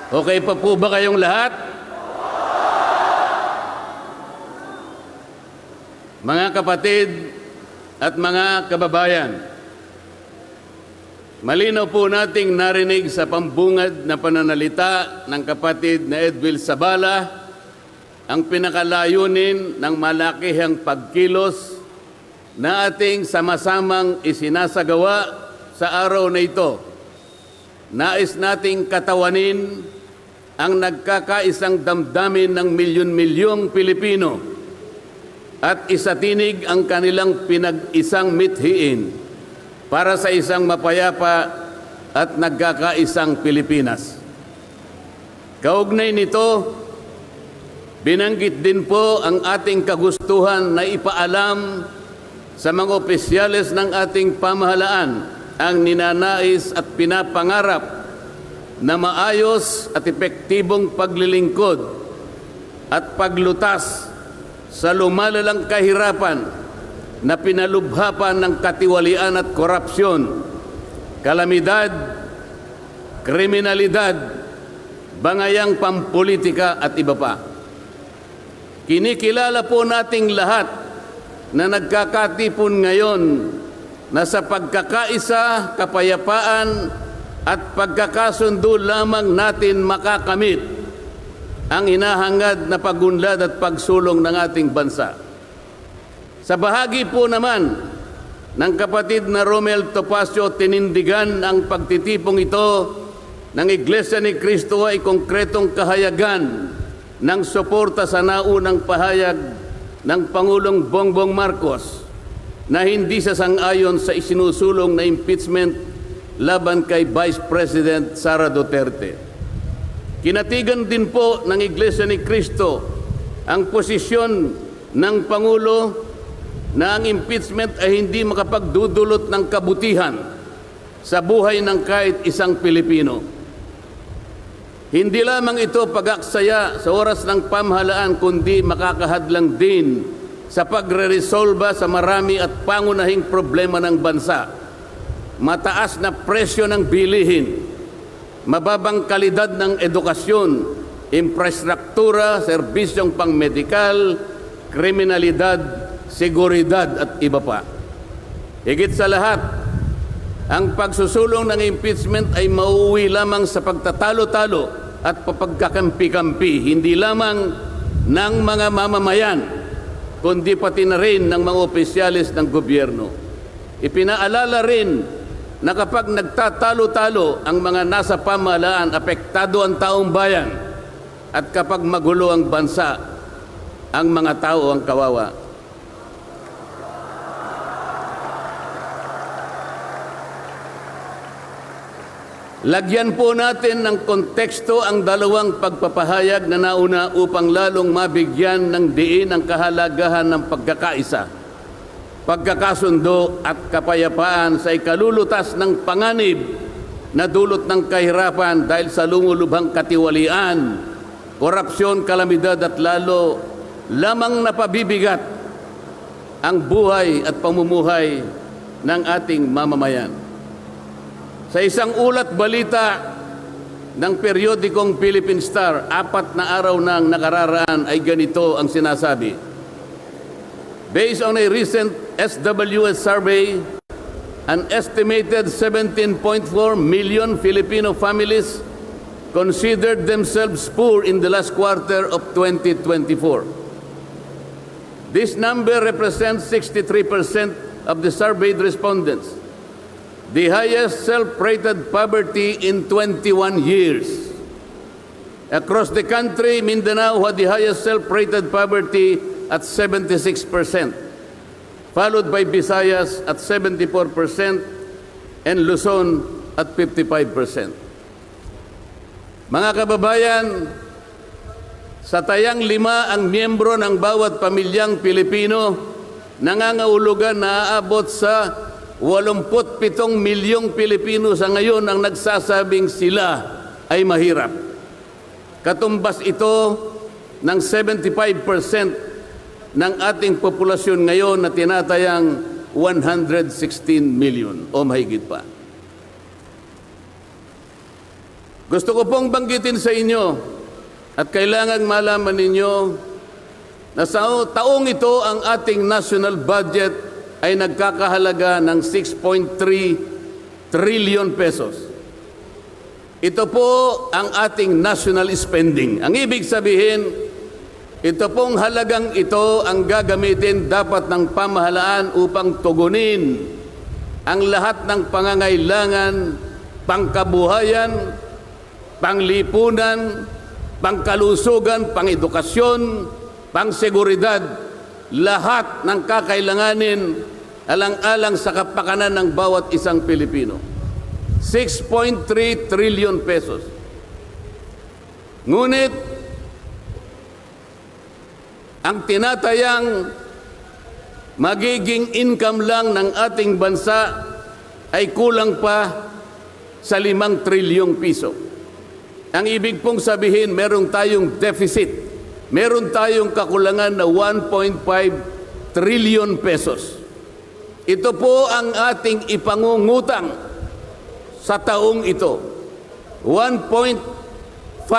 Okay pa po ba kayong lahat? Mga kapatid at mga kababayan, malinaw po nating narinig sa pambungad na pananalita ng kapatid na Edwil Sabala ang pinakalayunin ng malakihang pagkilos na ating sama-samang isinasagawa sa araw na ito. Nais nating katawanin ang nagkakaisang damdamin ng milyon-milyong Pilipino at isatinig ang kanilang pinag-isang mithiin para sa isang mapayapa at nagkakaisang Pilipinas. Kaugnay nito, binanggit din po ang ating kagustuhan na ipaalam sa mga opisyales ng ating pamahalaan ang ninanais at pinapangarap na maayos at epektibong paglilingkod at paglutas sa lumalalang kahirapan na pinalubha pa ng katiwalian at korupsyon, kalamidad, kriminalidad, bangayang pampolitika at iba pa. Kinikilala po nating lahat na nagkakatipon ngayon na sa pagkakaisa, kapayapaan at pagkakasundo lamang natin makakamit ang hinahangad na pagunlad at pagsulong ng ating bansa. Sa bahagi po naman ng kapatid na Romel Topacio, tinindigan ang pagtitipong ito ng Iglesia ni Cristo ay konkretong kahayagan ng suporta sa naunang pahayag ng Pangulong Bongbong Marcos na hindi sasang-ayon sa isinusulong na impeachment laban kay Vice President Sara Duterte. Kinatigan din po ng Iglesia ni Cristo ang posisyon ng Pangulo na ang impeachment ay hindi makapagdudulot ng kabutihan sa buhay ng kahit isang Pilipino. Hindi lamang ito pag-aksaya sa oras ng pamahalaan, kundi makakahadlang din sa pagre-resolba sa marami at pangunahing problema ng bansa. Mataas na presyo ng bilihin, mababang kalidad ng edukasyon, infrastruktura, serbisyong pangmedikal, kriminalidad, seguridad at iba pa. Higit sa lahat, ang pagsusulong ng impeachment ay mauuwi lamang sa pagtatalo-talo at papagkakampi-kampi, hindi lamang ng mga mamamayan, kundi pati na rin ng mga opisyalis ng gobyerno. Ipinaalala rin na kapag nagtatalo-talo ang mga nasa pamahalaan, apektado ang taong bayan, at kapag magulo ang bansa, ang mga tao ang kawawa. Lagyan po natin ng konteksto ang dalawang pagpapahayag na nauna upang lalong mabigyan ng diin ang kahalagahan ng pagkakaisa, pagkakasundo at kapayapaan sa ikalulutas ng panganib na dulot ng kahirapan dahil sa lumulubhang katiwalian, korupsyon, kalamidad at lalo lamang napabibigat ang buhay at pamumuhay ng ating mamamayan. Sa isang ulat balita ng periodikong Philippine Star, 4 na araw nang nakararaan ay ganito ang sinasabi. Based on a recent SWS survey, an estimated 17.4 million Filipino families considered themselves poor in the last quarter of 2024. This number represents 63% of the surveyed respondents, the highest self-rated poverty in 21 years. Across the country, Mindanao had the highest self-rated poverty at 76%, followed by Visayas at 74% and Luzon at 55%. Mga kababayan, sa tayang 5 ang miyembro ng bawat pamilyang Pilipino, nangangahulugan na aabot sa 87 milyong Pilipino sa ngayon ang nagsasabing sila ay mahirap. Katumbas ito ng 75% ng ating populasyon ngayon na tinatayang 116 million o mahigit pa. Gusto ko pong banggitin sa inyo at kailangan malaman ninyo na sa taong ito ang ating national budget ay nagkakahalaga ng 6.3 trillion pesos. Ito po ang ating national spending. Ang ibig sabihin, ito pong halagang ito ang gagamitin dapat ng pamahalaan upang tugunin ang lahat ng pangangailangan, pangkabuhayan, panglipunan, pangkalusugan, pangedukasyon, pangseguridad, lahat ng kakailanganin alang-alang sa kapakanan ng bawat isang Pilipino. 6.3 trillion pesos. Ngunit, ang tinatayang magiging income lang ng ating bansa ay kulang pa sa 5 trilyong piso. Ang ibig pong sabihin, meron tayong deficit. Meron tayong kakulangan na 1.5 trillion pesos. Ito po ang ating ipangungutang sa taong ito. 1.5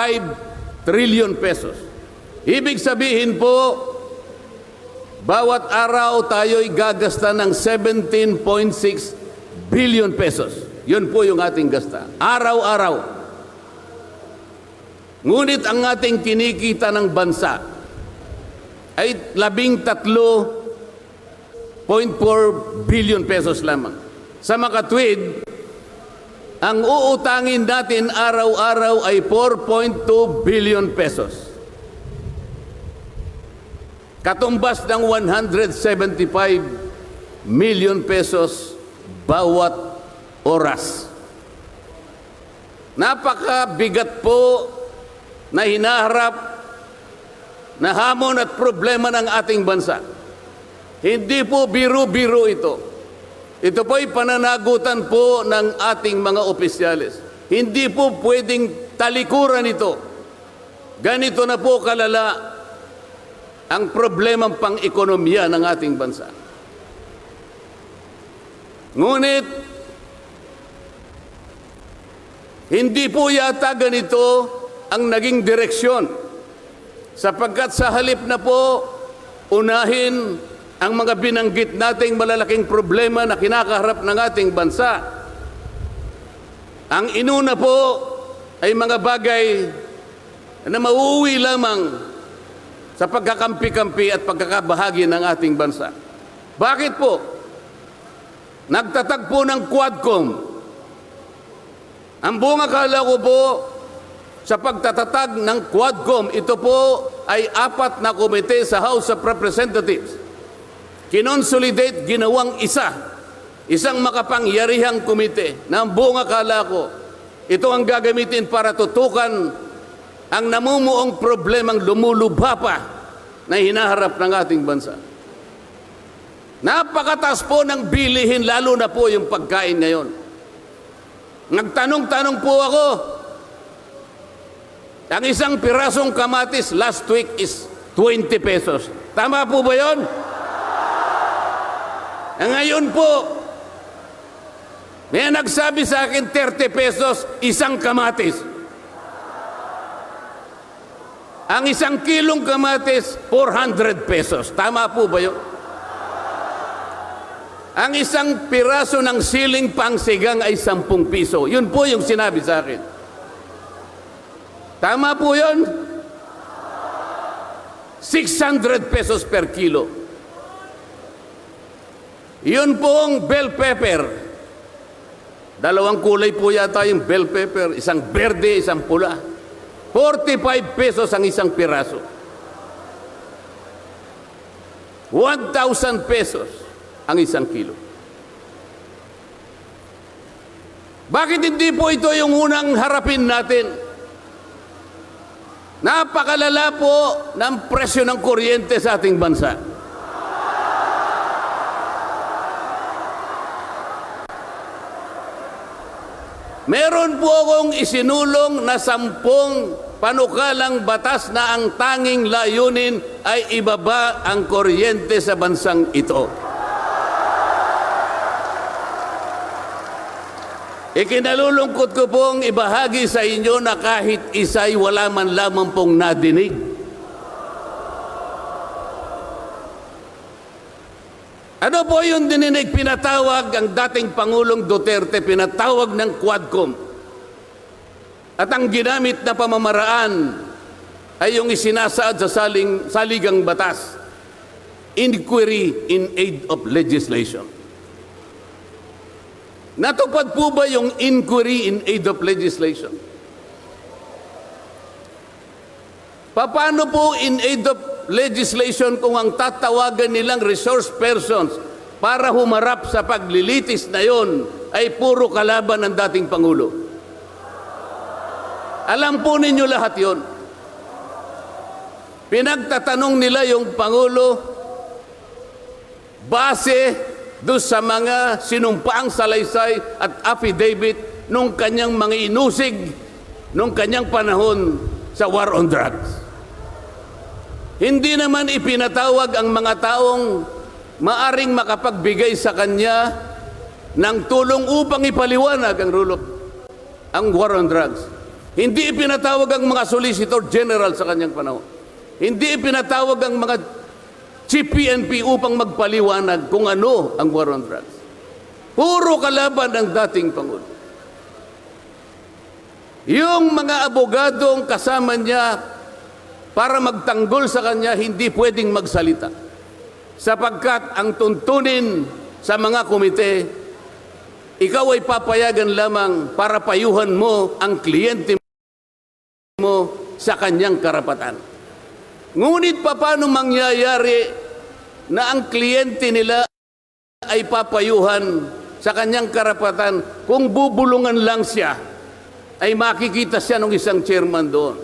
trillion pesos. Ibig sabihin po, bawat araw tayo'y gagasta ng 17.6 billion pesos. Yun po yung ating gasta. Araw-araw. Ngunit ang ating kinikita ng bansa ay 13.4 billion pesos lamang. Sa makatwid, ang uutangin natin araw-araw ay 4.2 billion pesos. Katumbas ng 175 million pesos bawat oras. Napakabigat po na hinaharap na hamon at problema ng ating bansa. Hindi po biro-biro ito. Ito po ay pananagutan po ng ating mga opisyales. Hindi po pwedeng talikuran ito. Ganito na po kalala ang problemang pang-ekonomiya ng ating bansa. Ngunit, hindi po yata ganito ang naging direksyon, sapagkat sa halip na po unahin ang mga binanggit nating malalaking problema na kinakaharap ng ating bansa, ang inuna po ay mga bagay na mauuwi lamang sa pagkakampi-kampi at pagkakabahagi ng ating bansa. Bakit po? Nagtatag po ng Quadcom. Ang buong akala ko po, sa pagtatatag ng Quadcom, ito po ay 4 na komite sa House of Representatives. Kinonsolidate, ginawang isang makapangyarihang komite na ang buong akala ko, ito ang gagamitin para tutukan ang namumuong problemang lumulubha pa na hinaharap ng ating bansa. Napakataas po ng bilihin, lalo na po yung pagkain ngayon. Nagtanong-tanong po ako, ang isang pirasong kamatis last week is 20 pesos. Tama po ba yun? Ngayon po, may nagsabi sa akin 30 pesos isang kamatis. Ang isang kilong kamatis, 400 pesos. Tama po ba yun? Ang isang piraso ng siling pangsigang ay 10 piso. Yun po yung sinabi sa akin. Tama po yun? 600 pesos per kilo. Yun pong bell pepper. 2 kulay po yata yung bell pepper. Isang berde, isang pula. 45 pesos ang isang piraso. 1,000 pesos ang isang kilo. Bakit hindi po ito yung unang harapin natin? Napakalala po ng presyo ng kuryente sa ating bansa. Meron po akong isinulong na 10 panukalang batas na ang tanging layunin ay ibaba ang kuryente sa bansang ito. Ikinalulungkot ko pong ibahagi sa inyo na kahit isa'y wala man lamang pong nadinig. Ano po yung dininig? Pinatawag ang dating Pangulong Duterte, pinatawag ng Quadcom. At ang ginamit na pamamaraan ay yung isinasaad sa saligang batas, inquiry in aid of legislation. Natupad po ba yung inquiry in aid of legislation? Paano po in aid of legislation kung ang tatawagan nilang resource persons para humarap sa paglilitis na yon ay puro kalaban ng dating Pangulo? Alam po ninyo lahat yon. Pinagtatanong nila yung Pangulo base doon sa mga sinumpaang salaysay at affidavit nung kanyang mga inusig nung kanyang panahon sa war on drugs. Hindi naman ipinatawag ang mga taong maaring makapagbigay sa kanya ng tulong upang ipaliwanag ang war on drugs. Hindi ipinatawag ang mga Solicitor General sa kanyang panahon. Hindi ipinatawag ang mga Chief PNP upang magpaliwanag kung ano ang war on drugs. Puro kalaban ang dating Pangulo. Yung mga abogadong kasama niya para magtanggol sa kanya, hindi pwedeng magsalita. Sapagkat ang tuntunin sa mga komite, ikaw ay papayagan lamang para payuhan mo ang kliyente mo sa kanyang karapatan. Ngunit paano mangyayari na ang kliyente nila ay papayuhan sa kanyang karapatan kung bubulungan lang siya, ay makikita siya ng isang chairman doon?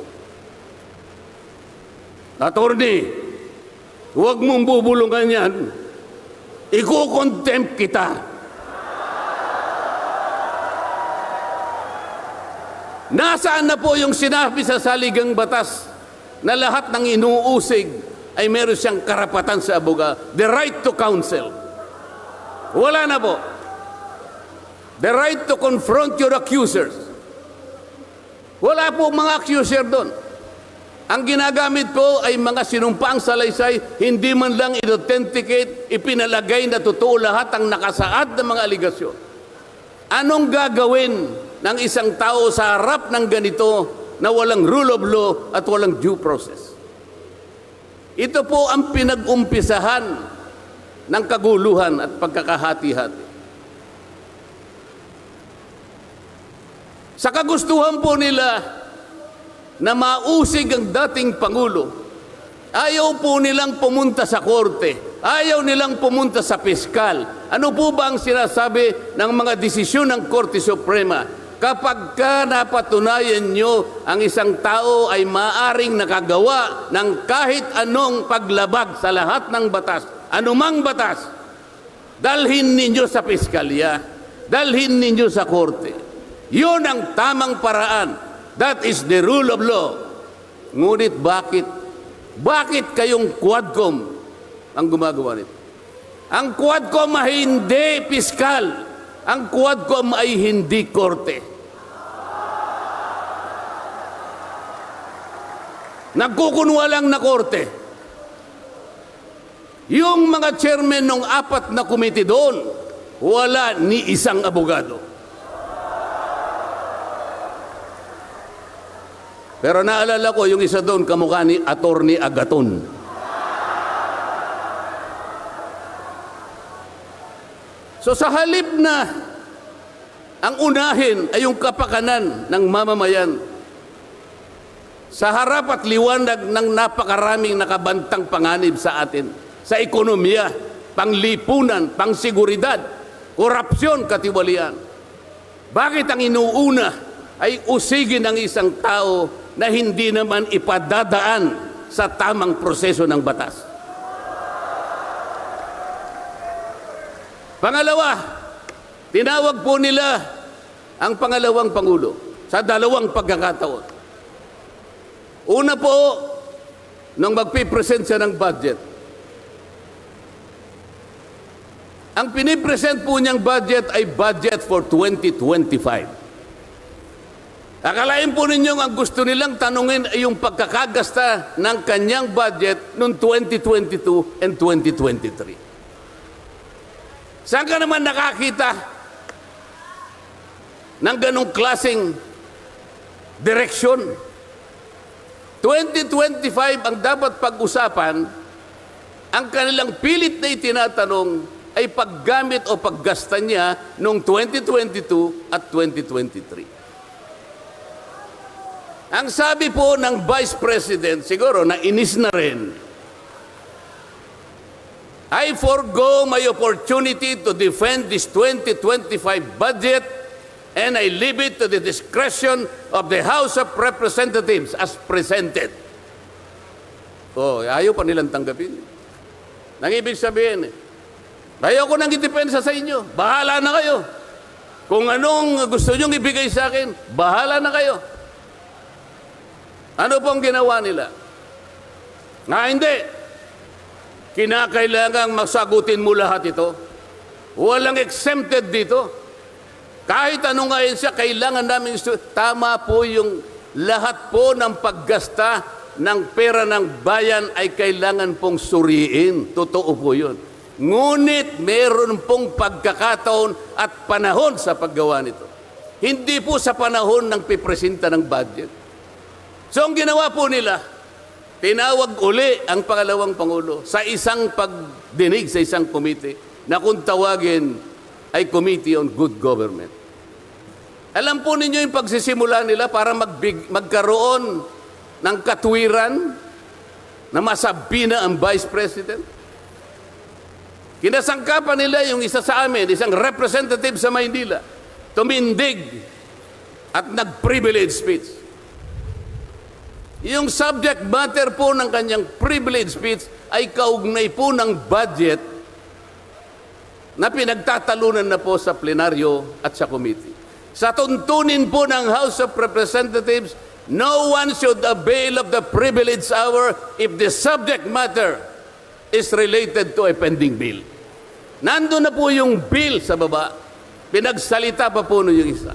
Attorney, huwag mong bubulungan yan. Iko-contempt kita. Nasaan na po yung sinabi sa saligang batas na lahat ng inuusig ay meron siyang karapatan sa abogado? The right to counsel. Wala na po. The right to confront your accusers. Wala po mga accuser doon. Ang ginagamit ko ay mga sinumpaang salaysay, hindi man lang i-authenticate, ipinalagay na totoo lahat ang nakasaad ng mga aligasyon. Anong gagawin ng isang tao sa harap ng ganito na walang rule of law at walang due process? Ito po ang pinag-umpisahan ng kaguluhan at pagkakahati-hati. Sa kagustuhan po nila na mausig ang dating Pangulo, ayaw po nilang pumunta sa korte, ayaw nilang pumunta sa piskal. Ano po ba ang sinasabi ng mga desisyon ng Korte Suprema? Kapag ka napatunayan nyo ang isang tao ay maaring nakagawa ng kahit anong paglabag sa lahat ng batas, anumang batas, dalhin ninyo sa piskalya, dalhin ninyo sa korte. Yun ang tamang paraan. That is the rule of law. Ngunit bakit kayong Quadcom ang gumagawa nito? Ang Quadcom ay hindi piskal. Ang Quadcom ay hindi korte. Nagkukunwa lang na korte. Yung mga chairman ng 4 na komite doon, wala ni isang abogado. Pero naalala ko yung isa doon, kamukha ni Attorney Agaton. So sa halip na ang unahin ay yung kapakanan ng mamamayan, sa harap at liwanag ng napakaraming nakabantang panganib sa atin, sa ekonomiya, panglipunan, pangsiguridad, korupsyon, katiwalian, bakit ang inuuna ay usigin ng isang tao na hindi naman ipadadaan sa tamang proseso ng batas? Pangalawa, tinawag po nila ang pangalawang Pangulo sa 2 pagkakataon. Una po, nang magpipresent siya ng budget, Ang pinipresent po niyang budget ay budget for 2025. Akalain po ninyong ang gusto nilang tanungin ay yung pagkakagasta ng kanyang budget noong 2022 and 2023. Saan ka naman nakakita ng ganong klaseng direksyon? 2025 ang dapat pag-usapan, ang kanilang pilit na itinatanong ay paggamit o paggasta niya noong 2022 at 2023. Ang sabi po ng Vice President, siguro nainis na rin, I forgo my opportunity to defend this 2025 budget and I leave it to the discretion of the House of Representatives as presented. Oh, ayaw pa nilang tanggapin. Nang ibig sabihin, ayaw ko nang idepensa sa inyo. Bahala na kayo. Kung anong gusto nyong ibigay sa akin, bahala na kayo. Ano pong ginawa nila? Hindi. Kinakailangang masagutin mo lahat ito. Walang exempted dito. Kahit ano nga yun siya, kailangan namin tama po yung lahat po ng paggasta ng pera ng bayan ay kailangan pong suriin. Totoo po yun. Ngunit meron pong pagkakataon at panahon sa paggawa nito. Hindi po sa panahon ng pipresenta ng budget. So ang ginawa po nila, tinawag uli ang pangalawang Pangulo sa isang pagdinig sa isang committee na kung tawagin ay Committee on Good Government. Alam po ninyo yung pagsisimula nila para magkaroon ng katwiran na masabi na ang Vice President? Kinasangkapan nila yung isa sa amin, isang representative sa Maynila, tumindig at nag-privilege speech. Yung subject matter po ng kanyang privilege speech ay kaugnay po ng budget na pinagtatalunan na po sa plenaryo at sa committee. Sa tuntunin po ng House of Representatives, no one should avail of the privilege hour if the subject matter is related to a pending bill. Nandun na po yung bill sa baba, pinagsalita pa po yung isa.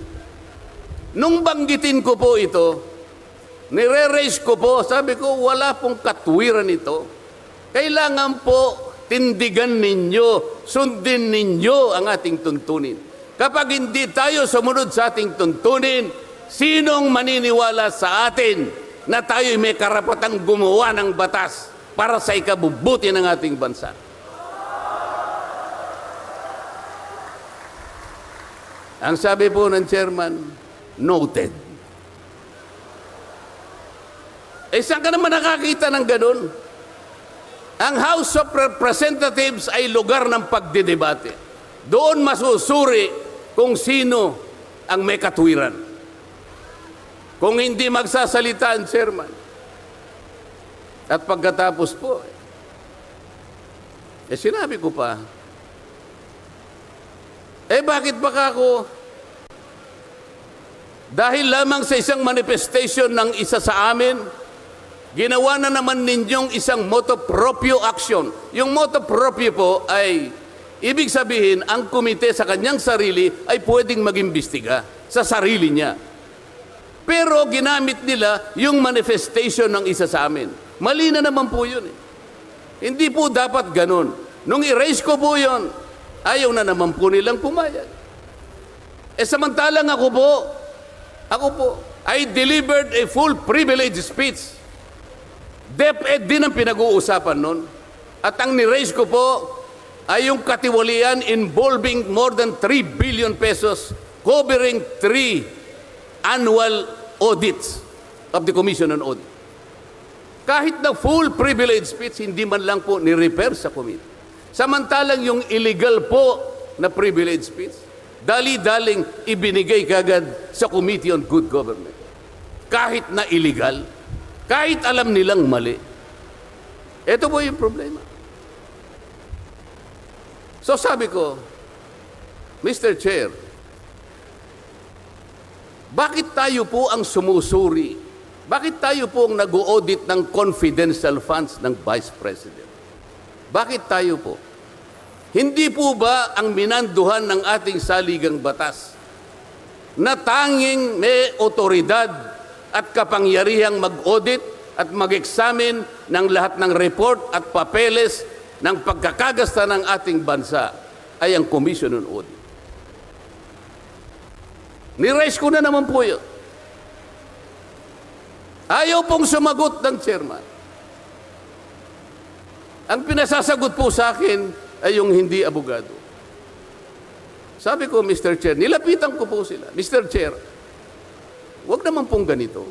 Nung banggitin ko po ito, nire-raise ko po, sabi ko, wala pong katwiran ito. Kailangan po tindigan ninyo, sundin ninyo ang ating tuntunin. Kapag hindi tayo sumunod sa ating tuntunin, sinong maniniwala sa atin na tayo'y may karapatang gumawa ng batas para sa ikabubuti ng ating bansa? Ang sabi po ng chairman, noted. Saan ka naman nakakita ng ganun? Ang House of Representatives ay lugar ng pagdidebate. Doon masusuri kung sino ang may katwiran. Kung hindi magsasalita ang chairman. At pagkatapos po, sinabi ko pa, bakit baka ako, dahil lamang sa isang manifestation ng isa sa amin, ginawa na naman ninyong isang motu proprio action. Yung motu proprio po ay, ibig sabihin, ang komite sa kanyang sarili ay pwedeng mag-imbestiga sa sarili niya. Pero ginamit nila yung manifestation ng isa sa amin. Mali na naman po yun. Hindi po dapat ganun. Nung i-raise ko po yun, ayaw na naman po nilang pumayag. Samantalang ako po, I delivered a full privilege speech. DepEd din ang pinag-uusapan nun. At ang ni-raise ko po ay yung katiwalian involving more than 3 billion pesos covering 3 annual audits of the Commission on Audit. Kahit na full privilege speech, hindi man lang po ni-refer sa committee. Samantalang yung illegal po na privilege speech, dali-daling ibinigay kagad sa Committee on Good Government. Kahit na illegal, kahit alam nilang mali. Ito po yung problema. So sabi ko, Mr. Chair, bakit tayo po ang sumusuri? Bakit tayo po ang nag-audit ng confidential funds ng Vice President? Bakit tayo po? Hindi po ba ang minanduhan ng ating saligang batas na tanging may otoridad at kapangyarihang mag-audit at mag-examine ng lahat ng report at papeles ng pagkakagasta ng ating bansa ay ang Commission on Audit? Ni-raise ko na naman po yun. Ayaw pong sumagot ng chairman. Ang pinasasagot po sa akin ay yung hindi abogado. Sabi ko, Mr. Chair, nilapitan ko po sila. Mr. Chair, huwag naman pong ganito.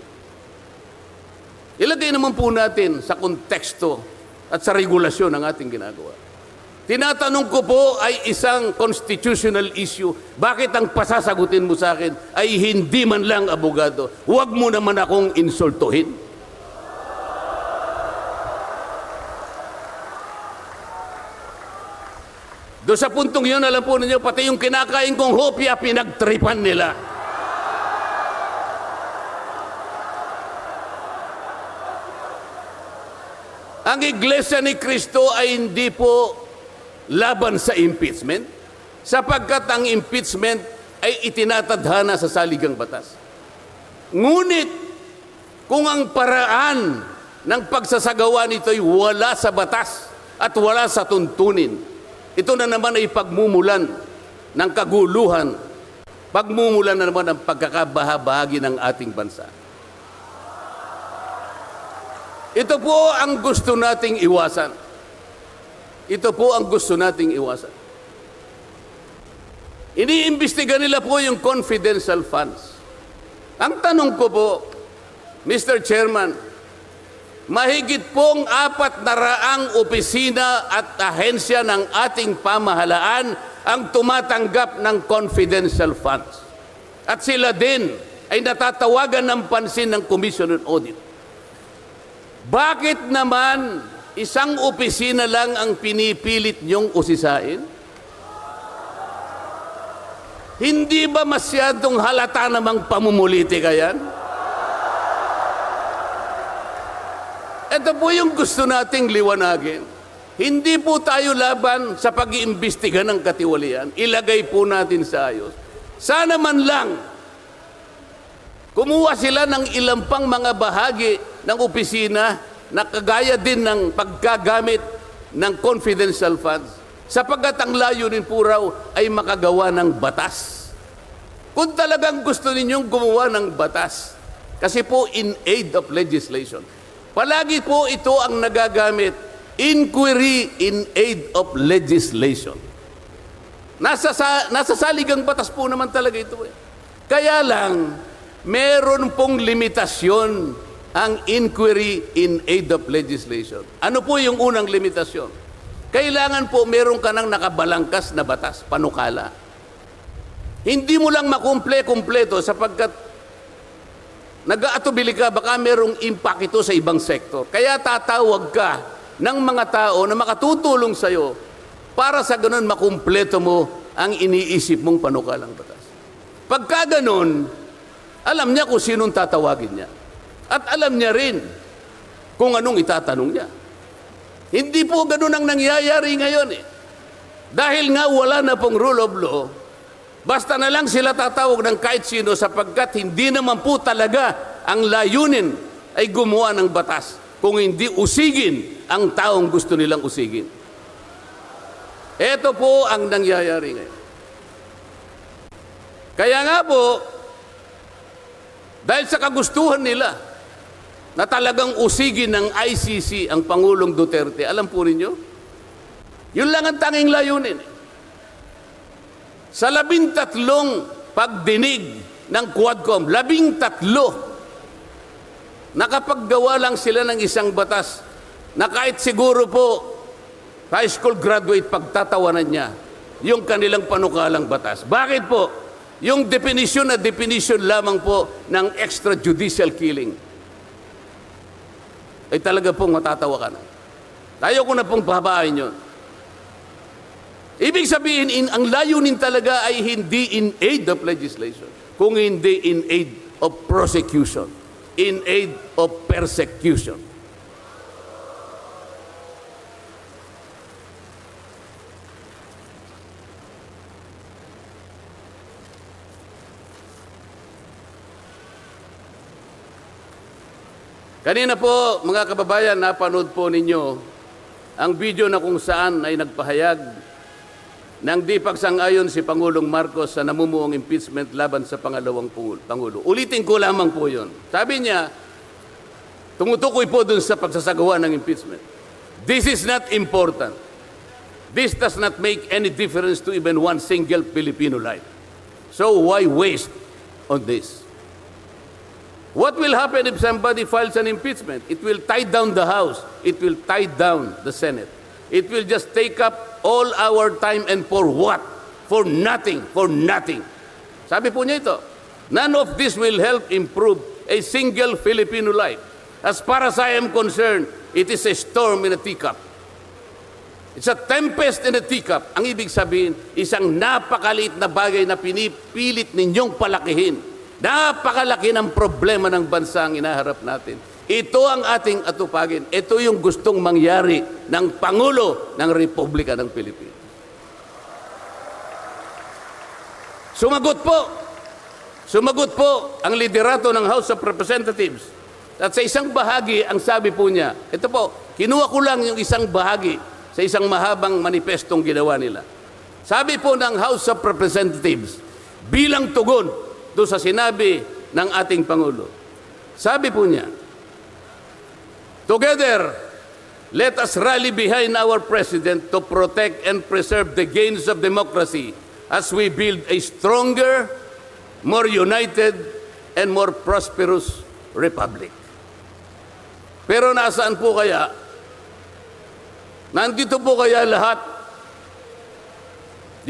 Ilagay naman po natin sa konteksto at sa regulasyon ng ating ginagawa. Tinatanong ko po ay isang constitutional issue. Bakit ang pasasagutin mo sa akin ay hindi man lang abogado? Huwag mo naman akong insultuhin. Doon sa puntong yun, alam po ninyo, pati yung kinakain kong hopya, pinagtripan nila. Ang Iglesia ni Cristo ay hindi po laban sa impeachment, sapagkat ang impeachment ay itinatadhana sa saligang batas. Ngunit, kung ang paraan ng pagsasagawa nito ay wala sa batas at wala sa tuntunin, ito na naman ay pagmumulan ng kaguluhan, pagmumulan na naman ng pagkakabahabahagi ng ating bansa. Ito po ang gusto nating iwasan. Ito po ang gusto nating iwasan. Iniimbestiga nila po yung confidential funds. Ang tanong ko po, Mr. Chairman, mahigit pong 400 opisina at ahensya ng ating pamahalaan ang tumatanggap ng confidential funds. At sila din ay natatawagan ng pansin ng Commission on Audit. Bakit naman isang opisina lang ang pinipilit niyong usisain? Hindi ba masyadong halata namang pamumulitika yan? Ito po yung gusto nating liwanagin. Hindi po tayo laban sa pag-iimbestiga ng katiwalian. Ilagay po natin sa ayos. Sana man lang, kumuha sila ng ilang pang mga bahagi ng opisina na kagaya din ng paggagamit ng confidential funds, sapagkat ang layunin po raw ay makagawa ng batas. Kung talagang gusto ninyong gumawa ng batas, kasi po in aid of legislation, palagi po ito ang nagagamit, inquiry in aid of legislation. Nasa saligang batas po naman talaga ito. Kaya lang, meron pong limitasyon ang inquiry in aid of legislation. Ano po yung unang limitasyon? Kailangan po meron ka ng nakabalangkas na batas, panukala. Hindi mo lang makumple-kumpleto sapagkat nag-aatubili ka, baka merong impact ito sa ibang sektor. Kaya tatawag ka ng mga tao na makatutulong sa'yo para sa ganun makumpleto mo ang iniisip mong panukalang batas. Pagka ganun, alam niya kung sinong tatawagin niya. At alam niya rin kung anong itatanong niya. Hindi po ganun ang nangyayari ngayon eh. Dahil nga wala na pong rule of law, basta na lang sila tatawag ng kahit sino sapagkat hindi naman po talaga ang layunin ay gumawa ng batas kung hindi usigin ang taong gusto nilang usigin. Ito po ang nangyayari ngayon. Kaya nga po, dahil sa kagustuhan nila na talagang usigin ng ICC ang Pangulong Duterte, alam po ninyo, yun lang ang tanging layunin. Sa 13 pagdinig ng Quadcom, 13, nakapaggawa lang sila ng isang batas na kahit siguro po high school graduate pagtatawanan niya yung kanilang panukalang batas. Bakit po? Yung definition na definition lamang po ng extrajudicial killing ay talaga pong matatawa ka na. Ayaw ko na pong pahabain yun. Ibig sabihin, ang layunin talaga ay hindi in aid of legislation, kung hindi in aid of prosecution, in aid of persecution. Kanina po, mga kababayan, napanood po ninyo ang video na kung saan ay nagpahayag ng di pagsang-ayon si Pangulong Marcos sa namumuong impeachment laban sa pangalawang Pangulo. Ulitin ko lamang po yun. Sabi niya, tumutukoy po dun sa pagsasagawa ng impeachment. This is not important. This does not make any difference to even one single Filipino life. So why waste on this? What will happen if somebody files an impeachment? It will tie down the House. It will tie down the Senate. It will just take up all our time, and for what? For nothing, for nothing. Sabi po niya ito, none of this will help improve a single Filipino life. As far as I am concerned, it is a storm in a teacup. It's a tempest in a teacup. Ang ibig sabihin, isang napakaliit na bagay na pinipilit ninyong palakihin. Napakalaki ng problema ng bansa ang inaharap natin. Ito ang ating atupagin. Ito yung gustong mangyari ng Pangulo ng Republika ng Pilipinas. Sumagot po ang liderato ng House of Representatives. At sa isang bahagi, ang sabi po niya, ito po, kinuha ko lang yung isang bahagi sa isang mahabang manifestong ginawa nila. Sabi po ng House of Representatives, bilang tugon doon sa sinabi ng ating Pangulo. Sabi po niya, together, let us rally behind our President to protect and preserve the gains of democracy as we build a stronger, more united, and more prosperous republic. Pero nasaan po kaya? Nandito po kaya lahat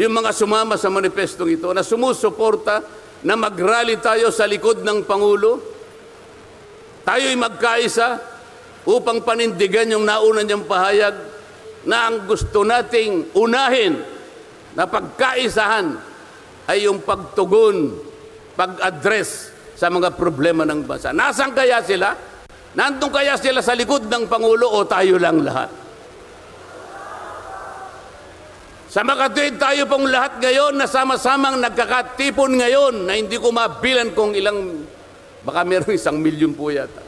yung mga sumama sa manifestong ito na sumusuporta na mag-rally tayo sa likod ng Pangulo? Tayo'y magkaisa upang panindigan yung nauna niyang pahayag na ang gusto nating unahin na pagkaisahan ay yung pagtugon, pag-address sa mga problema ng bansa. Nasaan kaya sila? Nandun kaya sila sa likod ng Pangulo o tayo lang lahat? Sa makatuwid tayo pong lahat ngayon na sama-samang nagkakatipon ngayon na hindi ko mabilan kung ilang, baka meron 1 milyon po yata.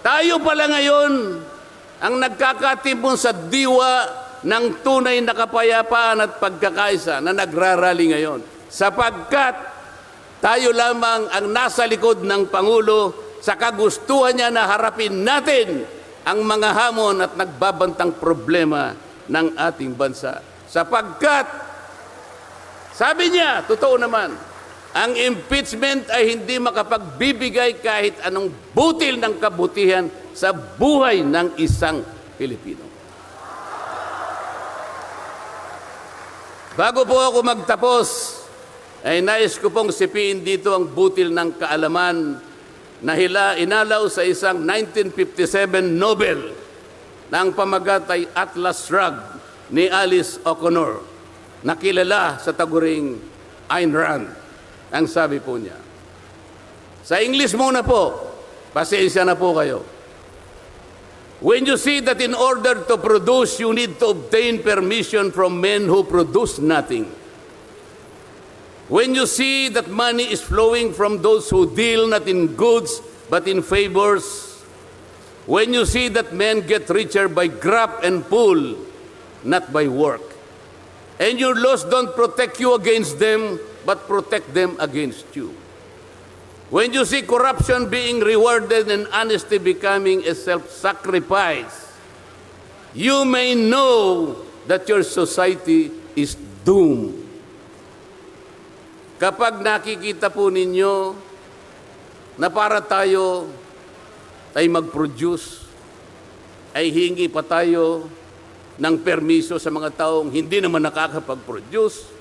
Tayo pala ngayon ang nagkakatipon sa diwa ng tunay na kapayapaan at pagkakaisa na nagrarally ngayon. Sapagkat tayo lamang ang nasa likod ng Pangulo sa kagustuhan niya na harapin natin ang mga hamon at nagbabantang problema ng ating bansa. Sapagkat, sabi niya, totoo naman, ang impeachment ay hindi makapagbibigay kahit anong butil ng kabutihan sa buhay ng isang Pilipino. Bago po ako magtapos, ay nais ko pong sipiin dito ang butil ng kaalaman na inalaw sa isang 1957 Nobel na ang pamagat ay Atlas Shrugged ni Alice O'Connor, na kilala sa taguring Ayn Rand. Ang sabi po niya, sa English muna po, pasensya na po kayo. When you see that in order to produce, you need to obtain permission from men who produce nothing. When you see that money is flowing from those who deal not in goods but in favors, when you see that men get richer by grab and pull, not by work, and your laws don't protect you against them but protect them against you. When you see corruption being rewarded and honesty becoming a self-sacrifice, you may know that your society is doomed. Kapag nakikita po ninyo na para tayo ay mag-produce, ay hingi pa tayo ng permiso sa mga taong hindi naman nakakapag-produce,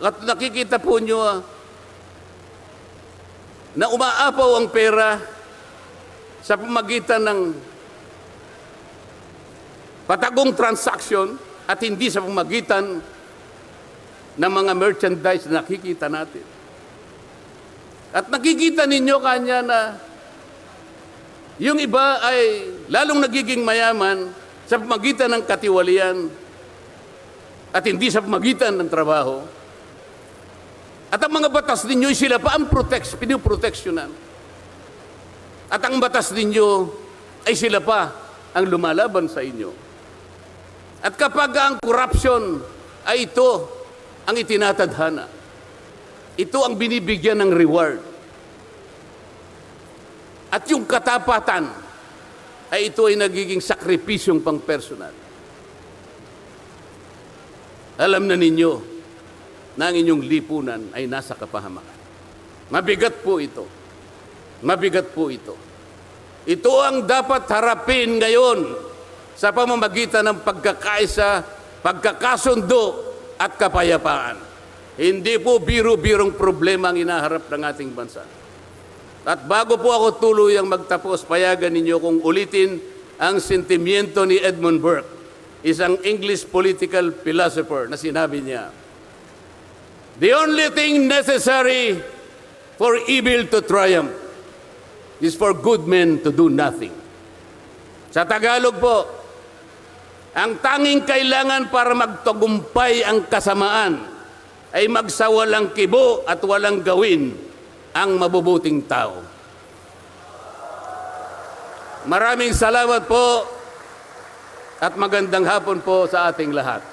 at nakikita po nyo na umaapaw ang pera sa pamagitan ng patagong transaction at hindi sa pamagitan ng mga merchandise na nakikita natin. At nakikita ninyo kanya na yung iba ay lalong nagiging mayaman sa pamagitan ng katiwalian at hindi sa pamagitan ng trabaho. At ang mga batas ninyo, sila pa ang pinoproteksyonan. At ang batas ninyo ay sila pa ang lumalaban sa inyo. At kapag ang corruption ay ito ang itinatadhana, ito ang binibigyan ng reward. At yung katapatan ay ito ay nagiging sakripisyong pang-personal. Alam na ninyo na ang inyong lipunan ay nasa kapahamakan. Mabigat po ito. Mabigat po ito. Ito ang dapat harapin ngayon sa pamamagitan ng pagkakaisa, pagkakasundo at kapayapaan. Hindi po biro-birong problema ang inaharap ng ating bansa. At bago po ako tuluyang magtapos, payagan ninyo kung ulitin ang sentimiento ni Edmund Burke, isang English political philosopher, na sinabi niya, "The only thing necessary for evil to triumph is for good men to do nothing." Sa Tagalog po, ang tanging kailangan para magtagumpay ang kasamaan ay magsawalang kibo at walang gawin ang mabubuting tao. Maraming salamat po at magandang hapon po sa ating lahat.